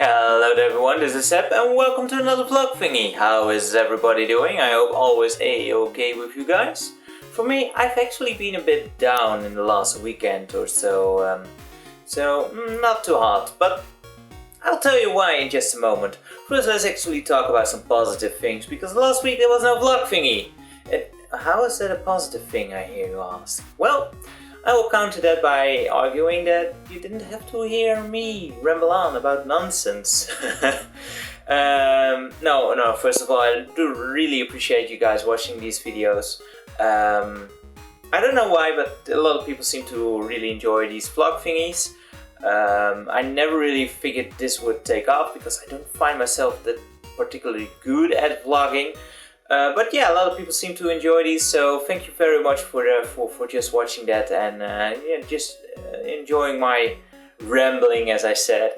Hello there everyone, this is Seb and welcome to another vlog thingy. How is everybody doing? I hope always okay with you guys. For me, I've actually been a bit down in the last weekend or so, not too hot, but I'll tell you why in just a moment. First, let's actually talk about some positive things, because last week there was no vlog thingy. How is that a positive thing, I hear you ask? Well, I will counter that by arguing that you didn't have to hear me ramble on about nonsense. No, first of all, I do really appreciate you guys watching these videos. I don't know why, but a lot of people seem to really enjoy these vlog thingies. I never really figured this would take off because I don't find myself that particularly good at vlogging. But yeah, a lot of people seem to enjoy these, so thank you very much for just watching that and just enjoying my rambling, as I said.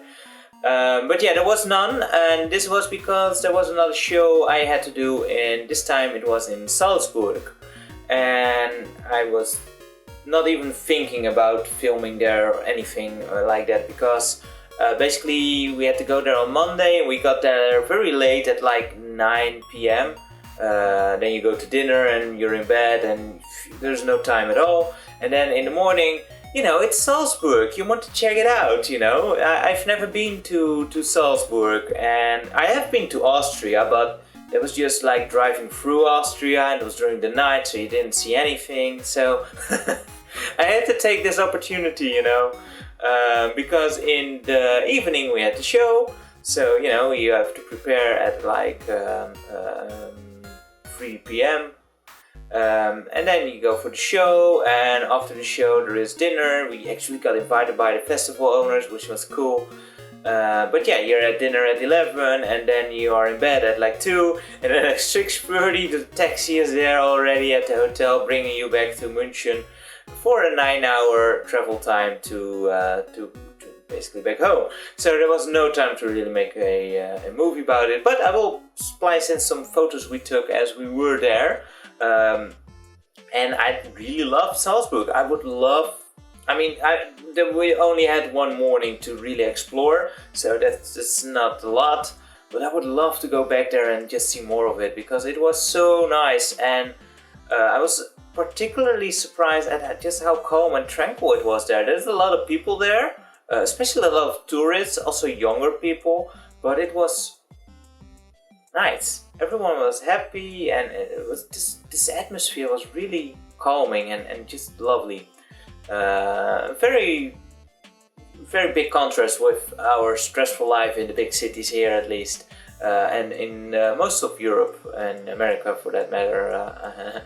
But yeah, there was none, and this was because there was another show I had to do, and this time it was in Salzburg, and I was not even thinking about filming there or anything like that, because basically we had to go there on Monday, and we got there very late at like 9 p.m. Then you go to dinner and you're in bed and there's no time at all. And then in the morning, you know, it's Salzburg, you want to check it out, you know. I've never been to Salzburg, and I have been to Austria, but it was just like driving through Austria and it was during the night, so you didn't see anything. So I had to take this opportunity, you know, because in the evening we had the show. So, you know, you have to prepare at like 3 p.m. And then you go for the show, and after the show there is dinner. We actually got invited by the festival owners, which was cool. But yeah, you're at dinner at 11, and then you are in bed at like 2, and then at 6:30 the taxi is there already at the hotel, bringing you back to München for a 9-hour travel time to basically back home. So there was no time to really make a movie about it, but I will splice in some photos we took as we were there. And I really love Salzburg. We only had one morning to really explore, so that's not a lot, but I would love to go back there and just see more of it, because it was so nice. And I was particularly surprised at just how calm and tranquil it was there. There's a lot of people there, especially a lot of tourists, also younger people, but it was nice. Everyone was happy, and it was this atmosphere was really calming and just lovely. Very, very big contrast with our stressful life in the big cities here, at least, and in most of Europe and America for that matter.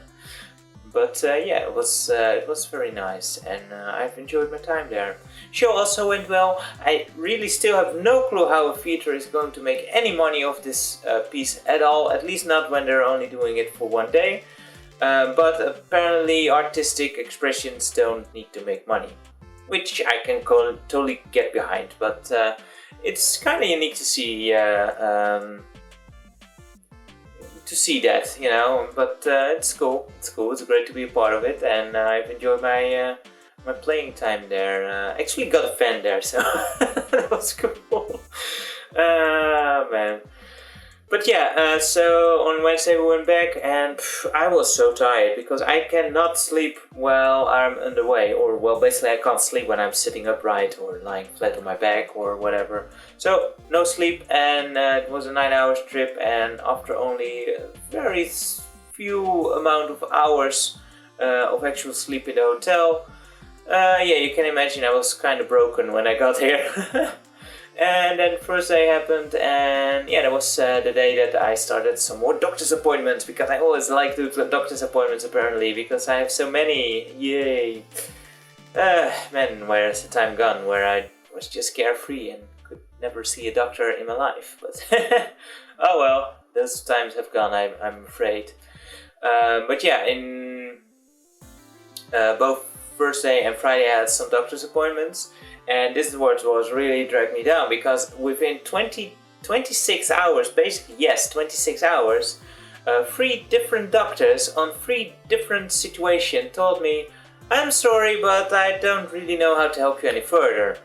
But yeah, it was very nice, and I've enjoyed my time there. Show also went well. I really still have no clue how a theater is going to make any money off this piece at all, at least not when they're only doing it for one day. But apparently artistic expressions don't need to make money, which I can totally get behind, but it's kind of unique to see that, you know, but it's cool, it's great to be a part of it, and I've enjoyed my playing time there. Actually got a fan there, so that was cool. Man. But yeah, so on Wednesday we went back, and I was so tired because I cannot sleep while I'm underway, or well, basically I can't sleep when I'm sitting upright or lying flat on my back or whatever. So no sleep, and it was a 9-hour trip, and after only a very few amount of hours of actual sleep in the hotel, yeah, you can imagine I was kind of broken when I got here. And then first day happened, and yeah, that was the day that I started some more doctor's appointments, because I always like to do doctor's appointments apparently, because I have so many. Yay! Man, where has the time gone where I was just carefree and could never see a doctor in my life? But oh well, those times have gone, I'm afraid. But yeah, in both Thursday and Friday I had some doctor's appointments. And this is what was really dragged me down, because within 26 hours, basically, yes, 26 hours, 3 different doctors on 3 different situations told me, I'm sorry, but I don't really know how to help you any further.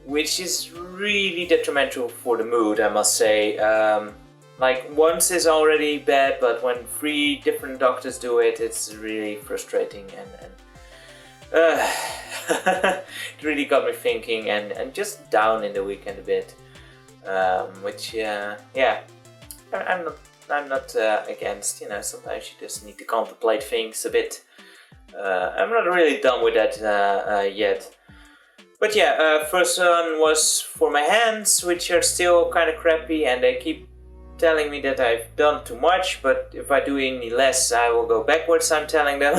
which is really detrimental for the mood, I must say. Like once is already bad, but when 3 different doctors do it, it's really frustrating, and it really got me thinking and just down in the weekend a bit. Which yeah, I'm not against. You know, sometimes you just need to contemplate things a bit. I'm not really done with that yet. But yeah, first one was for my hands, which are still kind of crappy, and they keep telling me that I've done too much, but if I do any less, I will go backwards, I'm telling them.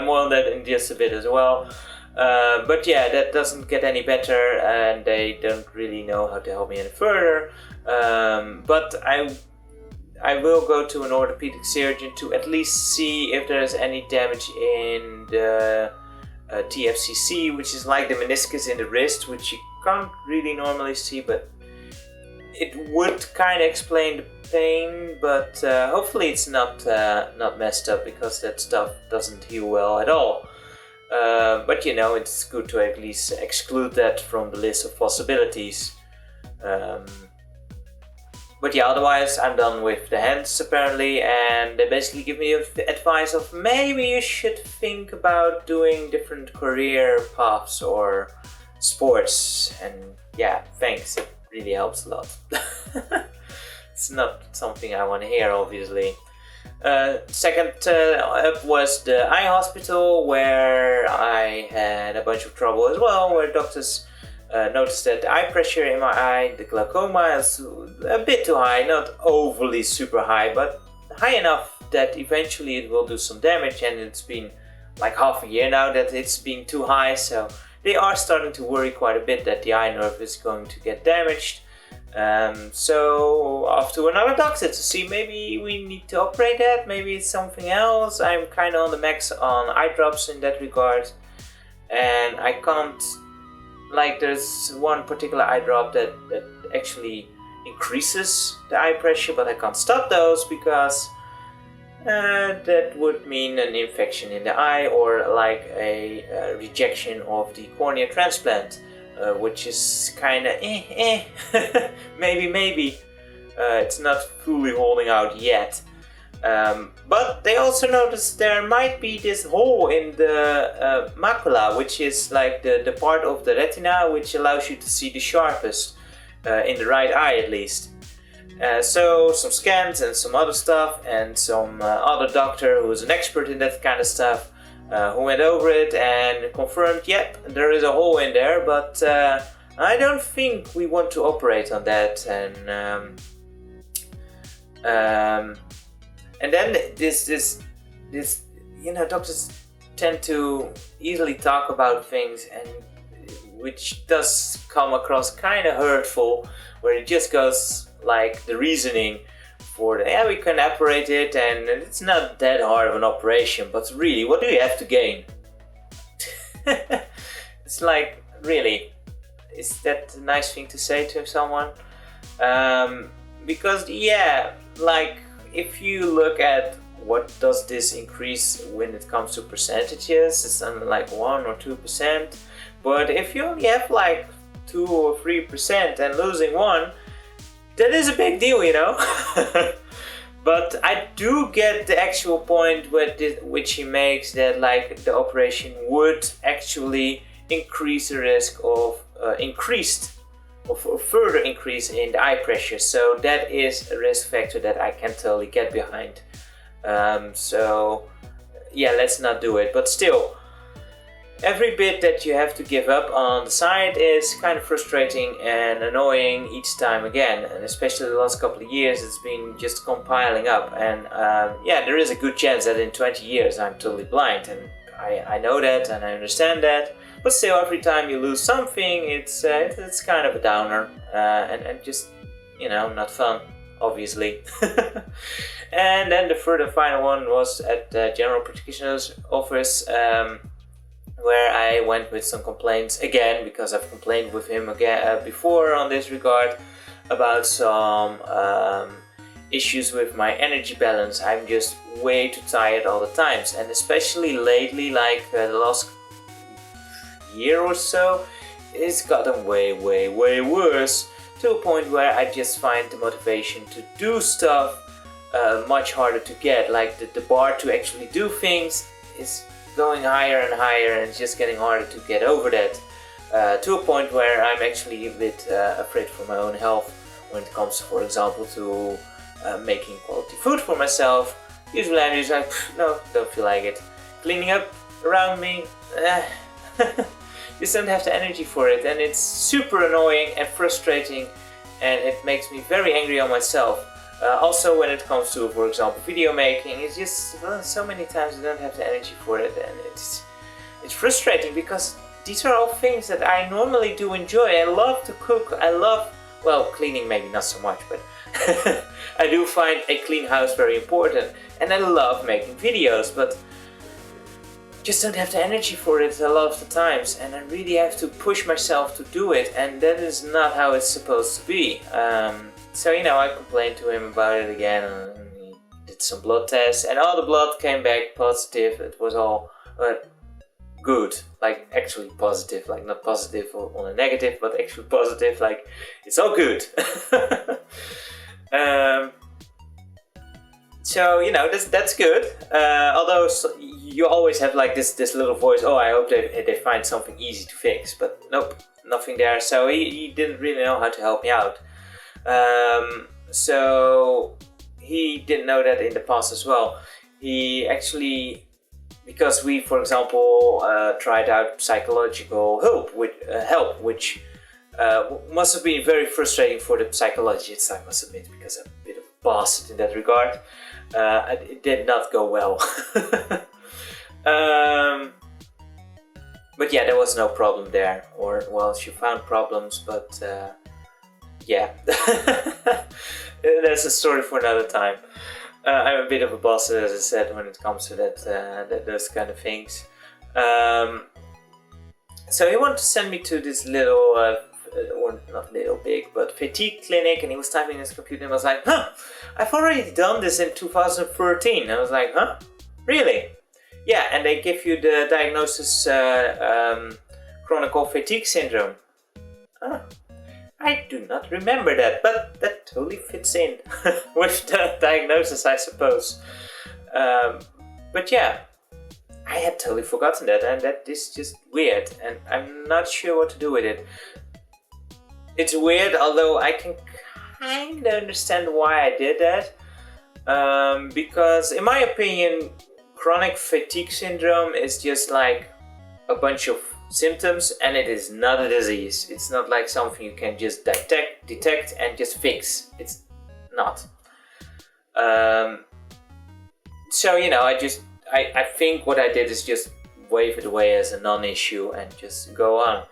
More on that in just a bit as well. But yeah, that doesn't get any better, and they don't really know how to help me any further. But I will go to an orthopedic surgeon to at least see if there is any damage in the TFCC, which is like the meniscus in the wrist, which you can't really normally see, but it would kind of explain the pain, but hopefully it's not messed up, because that stuff doesn't heal well at all. But you know, it's good to at least exclude that from the list of possibilities. But yeah, otherwise I'm done with the hands apparently, and they basically give me advice of maybe you should think about doing different career paths or sports, and yeah, thanks, it really helps a lot. It's not something I want to hear, obviously. Second up was the eye hospital, where I had a bunch of trouble as well, where doctors noticed that the eye pressure in my eye, the glaucoma, is a bit too high, not overly super high, but high enough that eventually it will do some damage, and it's been like half a year now that it's been too high, so they are starting to worry quite a bit that the eye nerve is going to get damaged. So off to another doctor to see maybe we need to operate that, maybe it's something else. I'm kind of on the max on eye drops in that regard, and I can't, like, there's one particular eye drop that actually increases the eye pressure, but I can't stop those because that would mean an infection in the eye, or like a rejection of the cornea transplant, which is kind of maybe. It's not fully holding out yet. But they also noticed there might be this hole in the macula, which is like the part of the retina which allows you to see the sharpest, in the right eye at least. So some scans and some other stuff, and some other doctor who's an expert in that kind of stuff, who went over it and confirmed, yep, there is a hole in there, but I don't think we want to operate on that. And then this, you know, doctors tend to easily talk about things, and which does come across kind of hurtful, where it just goes like the reasoning for the, yeah, we can operate it, and it's not that hard of an operation, but really, what do you have to gain? It's like, really, is that a nice thing to say to someone? Because yeah, like, if you look at what does this increase when it comes to percentages, it's only like 1 or 2%. But if you only have like 2 or 3% and losing 1, that is a big deal, you know. But I do get the actual point which he makes, that like the operation would actually increase the risk of further increase in the eye pressure. So that is a risk factor that I can totally get behind. So yeah, let's not do it. But still, every bit that you have to give up on the side is kind of frustrating and annoying each time again. And especially the last couple of years, it's been just compiling up. And yeah, there is a good chance that in 20 years I'm totally blind, and I know that and I understand that. But still, every time you lose something, it's kind of a downer, and just, you know, not fun, obviously. And then the third and final one was at the general practitioner's office, where I went with some complaints again, because I've complained with him again before on this regard about some issues with my energy balance. I'm just way too tired all the times, and especially lately, like the last year or so, it's gotten way worse, to a point where I just find the motivation to do stuff much harder to get. Like the bar to actually do things is going higher and higher, and it's just getting harder to get over that, to a point where I'm actually a bit afraid for my own health when it comes, for example, to making quality food for myself. Usually I'm just like, no, don't feel like it. Cleaning up around me, just don't have the energy for it, and it's super annoying and frustrating, and it makes me very angry on myself. Also when it comes to, for example, video making, it's just so many times I don't have the energy for it, and it's frustrating because these are all things that I normally do enjoy. I love to cook, I love, well, cleaning maybe not so much, but I do find a clean house very important, and I love making videos, but just don't have the energy for it a lot of the times, and I really have to push myself to do it, and that is not how it's supposed to be. So, you know, I complained to him about it again, and he did some blood tests, and all the blood came back positive. It was all good, like actually positive, like not positive on a negative, but actually positive, like it's all good. So, you know, that's good. Although you always have like this little voice, oh, I hope they find something easy to fix, but nope, nothing there. So he didn't really know how to help me out. So he didn't know that in the past as well. He actually, because we, for example, tried out psychological help, which must have been very frustrating for the psychologists, I must admit, because I'm a bit of a bastard in that regard. It did not go well. But yeah, there was no problem there, or well, she found problems, but yeah, that's a story for another time. I'm a bit of a bastard, as I said, when it comes to those kind of things. So he wanted to send me to this little, or not little, big, but fatigue clinic, and he was typing in his computer and was like, huh, I've already done this in 2013. I was like, huh? Really? Yeah, and they give you the diagnosis chronic fatigue syndrome. Huh. I do not remember that, but that totally fits in with the diagnosis, I suppose. But yeah, I had totally forgotten that, and that is just weird, and I'm not sure what to do with it. It's weird, although I can kind of understand why I did that. Because in my opinion, chronic fatigue syndrome is just like a bunch of symptoms, and it is not a disease. It's not like something you can just detect and just fix. It's not. So, you know, I think what I did is just wave it away as a non-issue and just go on.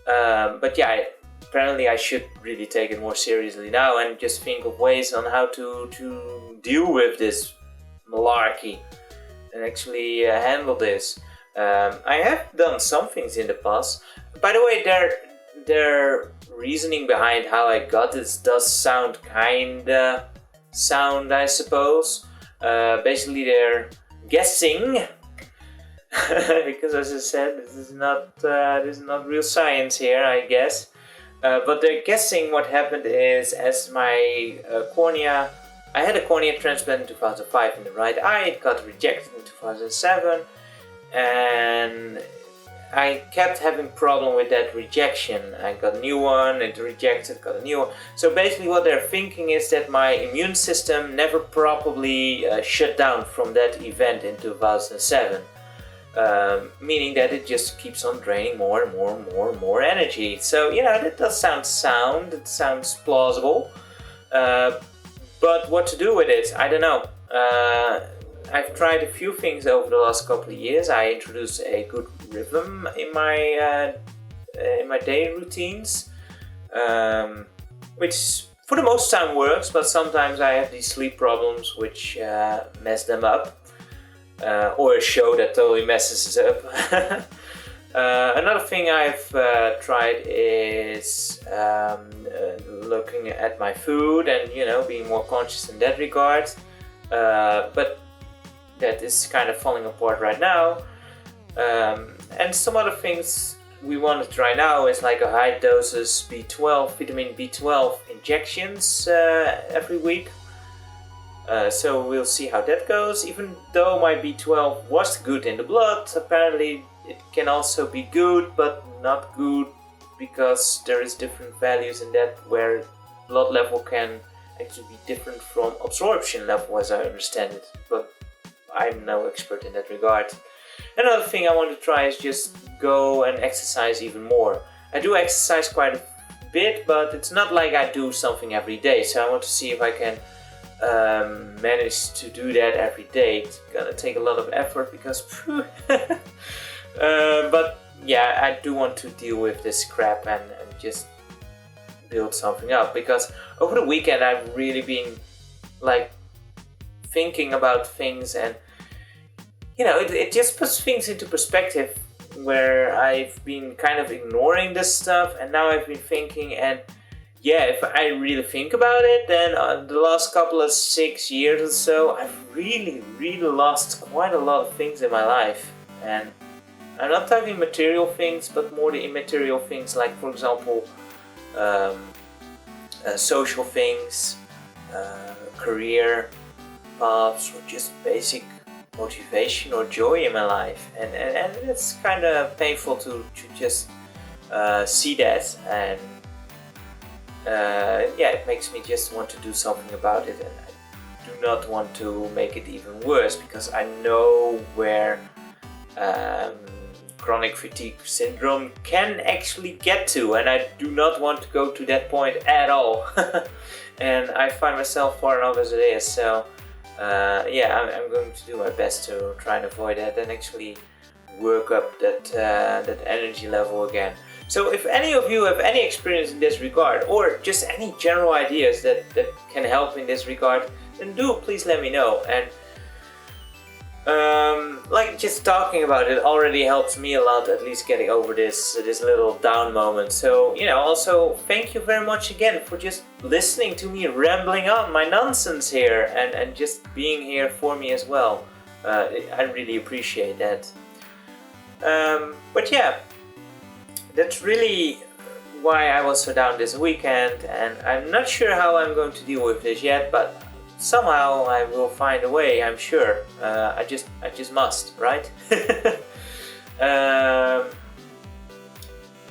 But yeah, apparently I should really take it more seriously now and just think of ways on how to deal with this malarkey and actually handle this. I have done some things in the past. By the way, their reasoning behind how I got this does sound kinda sound, I suppose. Basically, they're guessing, because as I said, this is not real science here, I guess. But they're guessing what happened is, as my cornea, I had a cornea transplant in 2005 in the right eye. It got rejected in 2007. And I kept having problem with that rejection. I got a new one, it rejected, got a new one. So basically what they're thinking is that my immune system never properly shut down from that event in 2007. Meaning that it just keeps on draining more and more energy. So, you know, that does sound sound, it sounds plausible. But what to do with it, I don't know. I've tried a few things over the last couple of years. I introduced a good rhythm in my day routines, which for the most time works, but sometimes I have these sleep problems which mess them up, or a show that totally messes it up. Another thing I've tried is looking at my food and, you know, being more conscious in that regard, but that is kind of falling apart right now. And some other things we want to try now is like a high doses B12, vitamin B12 injections every week. So we'll see how that goes. Even though my B12 was good in the blood, apparently it can also be good, but not good, because there is different values in that where blood level can actually be different from absorption level, as I understand it. But I'm no expert in that regard. Another thing I want to try is just go and exercise even more. I do exercise quite a bit, but it's not like I do something every day. So I want to see if I can manage to do that every day. It's gonna take a lot of effort because but yeah, I do want to deal with this crap and just build something up, because over the weekend I've really been like thinking about things, and you know, it just puts things into perspective, where I've been kind of ignoring this stuff, and now I've been thinking, and yeah, if I really think about it, then the last couple of 6 years or so, I've really lost quite a lot of things in my life. And I'm not talking material things, but more the immaterial things, like, for example, social things, career paths, or just basic motivation or joy in my life. And it's kind of painful to just see that, and yeah, it makes me just want to do something about it, and I do not want to make it even worse, because I know where chronic fatigue syndrome can actually get to, and I do not want to go to that point at all. And I find myself far enough as it is, so yeah, I'm going to do my best to try and avoid that and actually work up that energy level again. So if any of you have any experience in this regard, or just any general ideas that can help in this regard, then do please let me know. And like, just talking about it already helps me a lot, at least getting over this little down moment. So, you know, also thank you very much again for just listening to me rambling on my nonsense here, and just being here for me as well. I really appreciate that. But yeah, that's really why I was so down this weekend, and I'm not sure how I'm going to deal with this yet, but somehow I will find a way, I'm sure. I just must, right?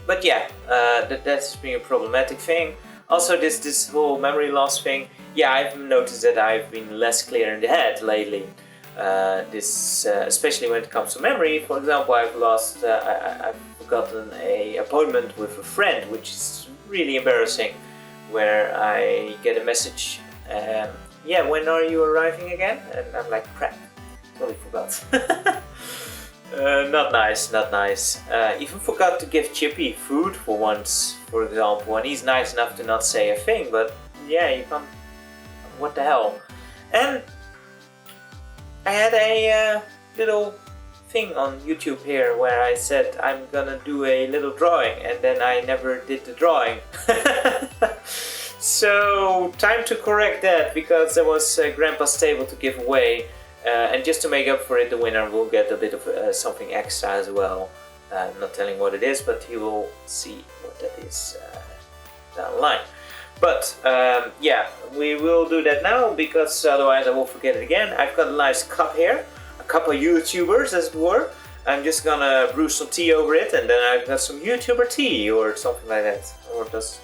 But yeah, that's been a problematic thing. Also, this whole memory loss thing. Yeah, I've noticed that I've been less clear in the head lately. Especially when it comes to memory. For example, I've forgotten an appointment with a friend, which is really embarrassing, where I get a message, yeah, when are you arriving again? And I'm like, crap, totally forgot. Not nice. Even forgot to give Chippy food for once, for example, and he's nice enough to not say a thing, but yeah, you can't, what the hell. And I had a little thing on YouTube here where I said I'm gonna do a little drawing, and then I never did the drawing. So time to correct that, because there was Grandpa's table to give away, and just to make up for it, the winner will get a bit of something extra as well. I'm not telling what it is, but he will see what that is down the line. But yeah, we will do that now, because otherwise I will forget it again. I've got a nice cup here, a cup of YouTubers as it were. I'm just gonna brew some tea over it, and then I've got some YouTuber tea or something like that. Or does,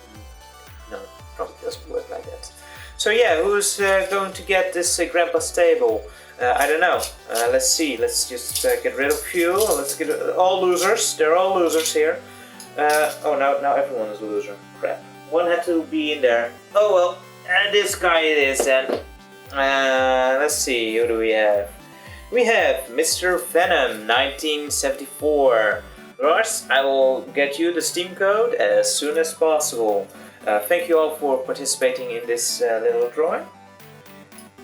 no, probably doesn't work like that. So yeah, who's going to get this Grandpa's table? I don't know. Let's see. Let's just get rid of you. Let's get all losers. They're all losers here. Oh, now everyone is a loser. Crap. One had to be in there. Oh well, this guy it is then. Let's see, who do we have? We have Mr. Venom 1974. Lars, I will get you the Steam code as soon as possible. Thank you all for participating in this little drawing.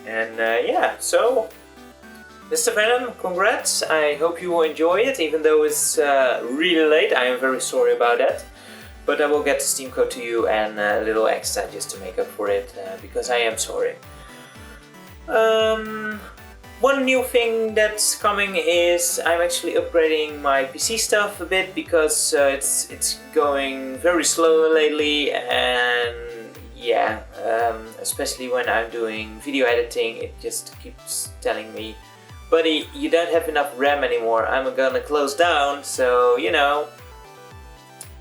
And yeah, so Mr. Venom, congrats. I hope you will enjoy it, even though it's really late. I am very sorry about that. But I will get the Steam code to you and a little extra just to make up for it, because I am sorry. one new thing that's coming is I'm actually upgrading my PC stuff a bit because it's going very slow lately, and yeah, especially when I'm doing video editing, it just keeps telling me, buddy, you don't have enough RAM anymore, I'm gonna close down. So, you know,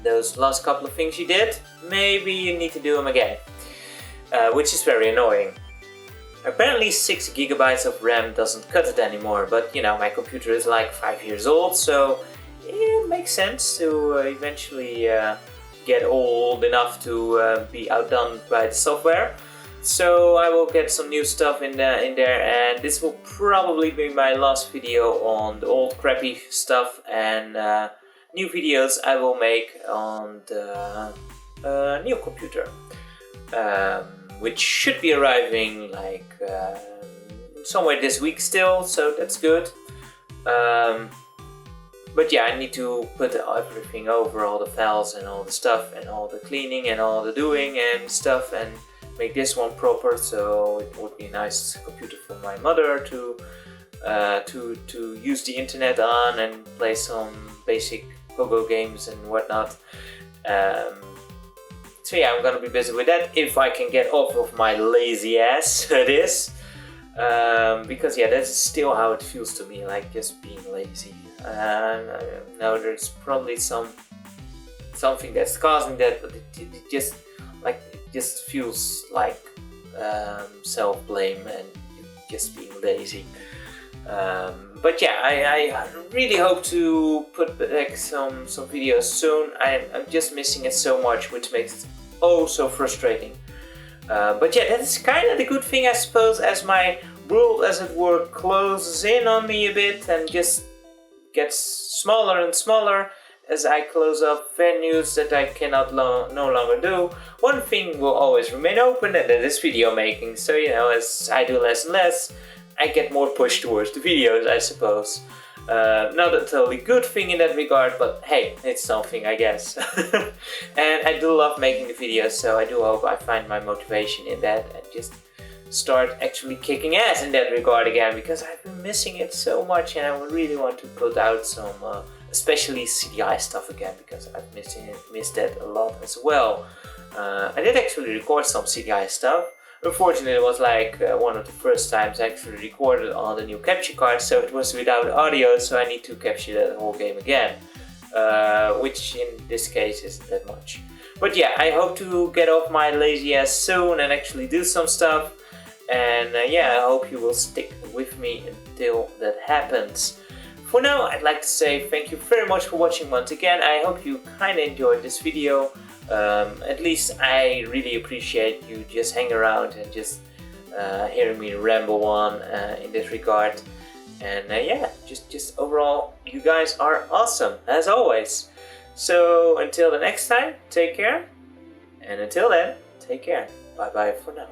those last couple of things you did, maybe you need to do them again, which is very annoying. Apparently 6 GB of RAM doesn't cut it anymore, but you know, my computer is like 5 years old, so it makes sense to eventually get old enough to be outdone by the software. So I will get some new stuff in there, and this will probably be my last video on the old crappy stuff, and new videos I will make on the new computer. Which should be arriving like somewhere this week still, so that's good. But yeah, I need to put everything over, all the files and all the stuff and all the cleaning and all the doing and stuff, and make this one proper. So it would be a nice computer for my mother to use the internet on and play some basic Pogo games and whatnot. So yeah, I'm gonna be busy with that if I can get off of my lazy ass, it is. Because yeah, that's still how it feels to me, like just being lazy. No, there's probably something that's causing that, but it just feels like self-blame and just being lazy. But yeah, I really hope to put back some videos soon. I'm just missing it so much, which makes it oh so frustrating. But yeah, that's kind of the good thing, I suppose, as my world, as it were, closes in on me a bit and just gets smaller and smaller as I close up venues that I cannot no longer do. One thing will always remain open, and that is video making. So, you know, as I do less and less, I get more pushed towards the videos, I suppose. Not a totally good thing in that regard, but hey, it's something, I guess. And I do love making the videos, so I do hope I find my motivation in that and just start actually kicking ass in that regard again, because I've been missing it so much, and I really want to put out some, especially CDI stuff again, because I've missed that a lot as well. I did actually record some CDI stuff. Unfortunately, it was like one of the first times I actually recorded on the new capture card, so it was without audio, so I need to capture that whole game again, which in this case isn't that much. But yeah, I hope to get off my lazy ass soon and actually do some stuff, and yeah, I hope you will stick with me until that happens. For now, I'd like to say thank you very much for watching once again. I hope you kinda enjoyed this video. At least I really appreciate you just hang around and just hearing me ramble on in this regard. And yeah, just overall, you guys are awesome, as always. So until the next time, take care. And until then, take care. Bye bye for now.